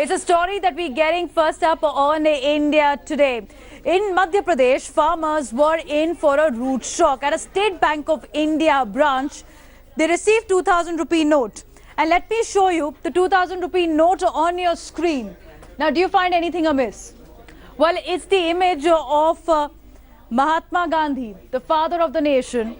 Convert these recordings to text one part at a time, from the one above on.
It's a story that we're getting first up on India Today. In Madhya Pradesh, farmers were in for a rude shock. At a State Bank of India branch, they received 2,000 rupee note. And let me show you the 2,000 rupee note on your screen. Now, do you find anything amiss? Well, it's the image of Mahatma Gandhi, the father of the nation,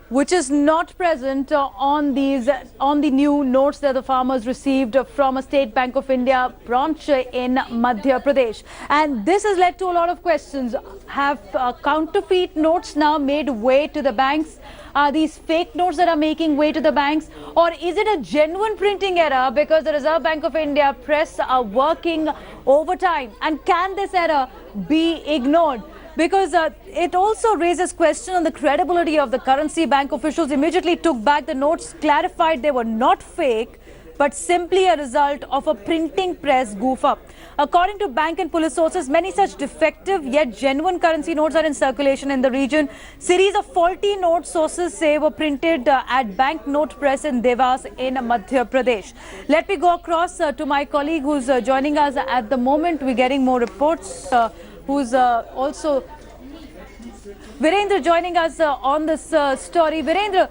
which is not present on the new notes that the farmers received from a State Bank of India branch in Madhya Pradesh. And this has led to a lot of questions. Have counterfeit notes now made way to the banks? Are these fake notes that are making way to the banks? Or is it a genuine printing error because the Reserve Bank of India press are working overtime? And can this error be ignored? Because it also raises question on the credibility of the currency. Bank officials immediately took back the notes, clarified they were not fake, but simply a result of a printing press goof-up. According to bank and police sources, many such defective yet genuine currency notes are in circulation in the region. Series of faulty notes, sources say, were printed at Bank Note Press in Devas in Madhya Pradesh. Let me go across to my colleague who's joining us at the moment. We're getting more reports. Who's also Virendra joining us on this story. Virendra,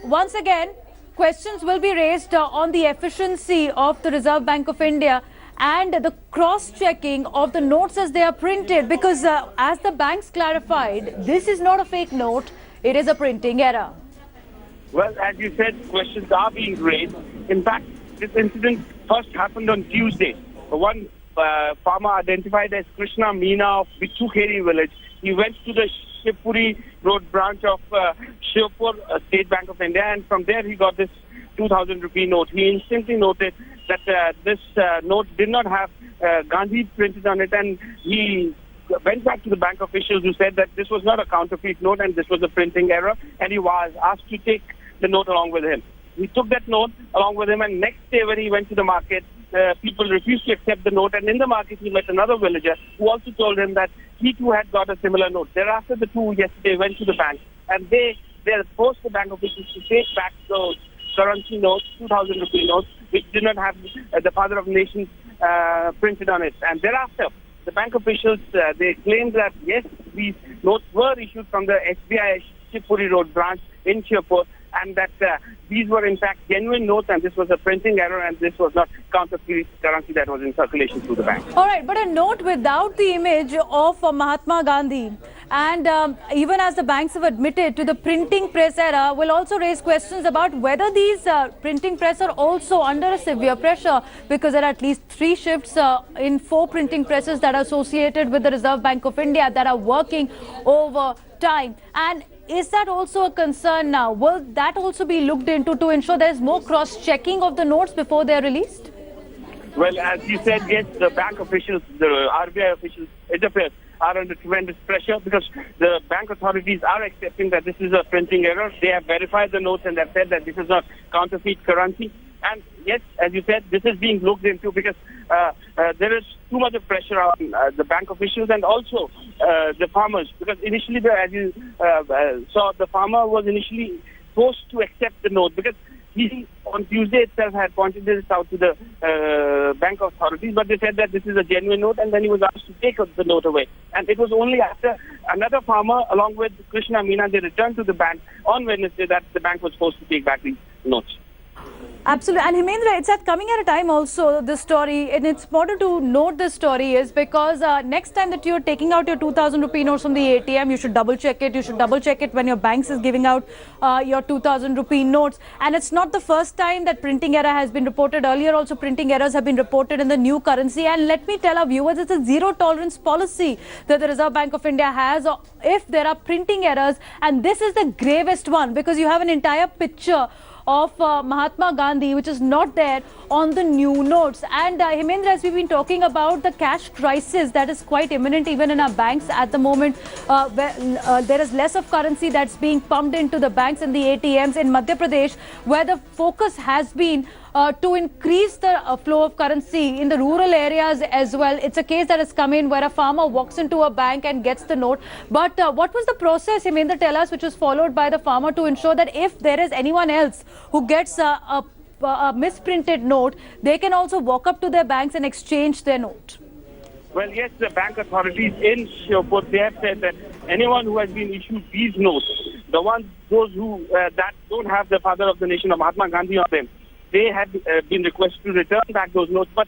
once again, questions will be raised on the efficiency of the Reserve Bank of India and the cross-checking of the notes as they are printed, because as the banks clarified, this is not a fake note, it is a printing error. Well, as you said, questions are being raised. In fact, this incident first happened on Tuesday. One farmer identified as Krishna Meena of Bichukheri village. He went to the Shivpuri Road branch of Shivpur State Bank of India, and from there he got this 2,000 rupee note. He instantly noted that this note did not have Gandhi printed on it, and he went back to the bank officials who said that this was not a counterfeit note and this was a printing error, and he was asked to take the note along with him. He took that note along with him, and next day when he went to the market, people refused to accept the note, and in the market he met another villager who also told him that he too had got a similar note. Thereafter, the two yesterday went to the bank, and they forced the bank officials to take back those currency notes, 2,000 rupee notes, which did not have the father of the nation printed on it. And thereafter, the bank officials, they claimed that yes, these notes were issued from the SBI Shivpuri Road branch in Shivpur, and that these were in fact genuine notes, and this was a printing error, and this was not counterfeit currency that was in circulation through the bank. All right, but a note without the image of Mahatma Gandhi, and even as the banks have admitted to the printing press error, will also raise questions about whether these printing press are also under a severe pressure, because there are at least 3 shifts in 4 printing presses that are associated with the Reserve Bank of India that are working over time. And is that also a concern now? Will that also be looked into to ensure there is more cross-checking of the notes before they are released? Well, as you said, yes, the bank officials, the RBI officials, it appears, are under tremendous pressure because the bank authorities are accepting that this is a printing error. They have verified the notes and have said that this is not counterfeit currency. And yes, as you said, this is being looked into because there is too much of pressure on the bank officials and also the farmers. Because initially, as you saw, the farmer was initially forced to accept the note because he, on Tuesday itself, had pointed this out to the bank authorities, but they said that this is a genuine note, and then he was asked to take the note away. And it was only after another farmer, along with Krishna Meena, they returned to the bank on Wednesday that the bank was forced to take back these notes. Absolutely. And Hemendra, it's coming at a time also, this story, and it's important to note this story is because next time that you're taking out your 2,000 rupee notes from the ATM, you should double check it. You should double check it when your banks is giving out your 2,000 rupee notes. And it's not the first time that printing error has been reported. Earlier also printing errors have been reported in the new currency. And let me tell our viewers, it's a zero tolerance policy that the Reserve Bank of India has if there are printing errors. And this is the gravest one because you have an entire picture of Mahatma Gandhi, which is not there on the new notes. And Hemendra, as we've been talking about the cash crisis that is quite imminent even in our banks at the moment, there is less of currency that's being pumped into the banks and the ATMs in Madhya Pradesh, where the focus has been to increase the flow of currency in the rural areas as well. It's a case that has come in where a farmer walks into a bank and gets the note. But what was the process, Hemendra, tell us, which was followed by the farmer to ensure that if there is anyone else who gets a a misprinted note, they can also walk up to their banks and exchange their note. Well, yes, the bank authorities in Shivpur, they have said that anyone who has been issued these notes, those who that don't have the father of the nation, or Mahatma Gandhi, on them, they have been requested to return back those notes. But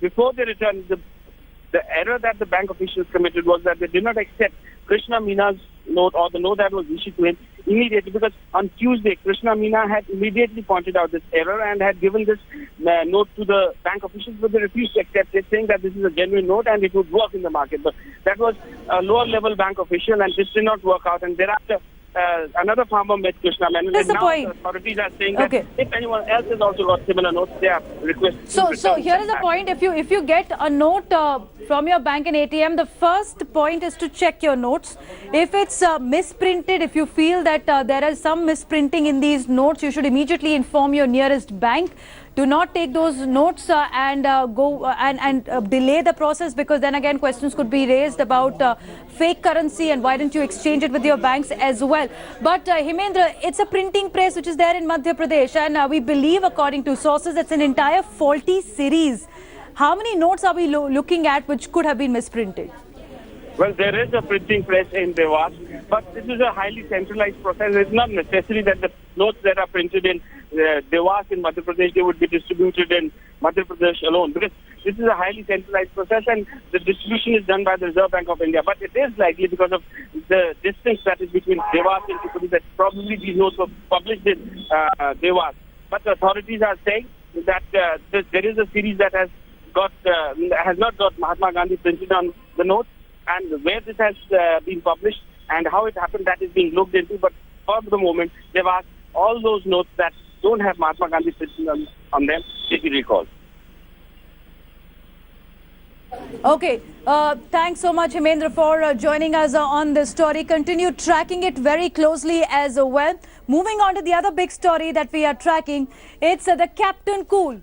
before they return, the error that the bank officials committed was that they did not accept Krishna Mina's note, or the note that was issued to him, immediately, because on Tuesday, Krishna Mina had immediately pointed out this error and had given this note to the bank officials, but they refused to accept it, saying that this is a genuine note and it would work in the market. But that was a lower level bank official, and this did not work out. And thereafter, another farmer met Krishna Menon, and now the authorities are saying that if anyone else has also got similar notes, they are requested. So here is the point: if you get a note from your bank and ATM, the first point is to check your notes. If it's misprinted, if you feel that there is some misprinting in these notes, you should immediately inform your nearest bank. Do not take those notes and go and delay the process, because then again questions could be raised about fake currency and why didn't you exchange it with your banks as well. But Hemendra, it's a printing press which is there in Madhya Pradesh, and we believe, according to sources, it's an entire faulty series. How many notes are we looking at which could have been misprinted? Well, there is a printing press in Dewas, but this is a highly centralized process. It's not necessary that the notes that are printed in Dewas in Madhya Pradesh, they would be distributed in Madhya Pradesh alone, because this is a highly centralized process and the distribution is done by the Reserve Bank of India. But it is likely, because of the distance that is between Dewas and Tripoli, that probably these notes were published in Dewas. But the authorities are saying that there is a series that has not got Mahatma Gandhi printed on the notes, and where this has been published and how it happened, that is being looked into. But for the moment, they've asked all those notes that don't have Mahatma Gandhi printed on them to be recalled. Okay, thanks so much, Hemendra, for joining us on this story. Continue tracking it very closely as well. Moving on to the other big story that we are tracking, it's the Captain Cool.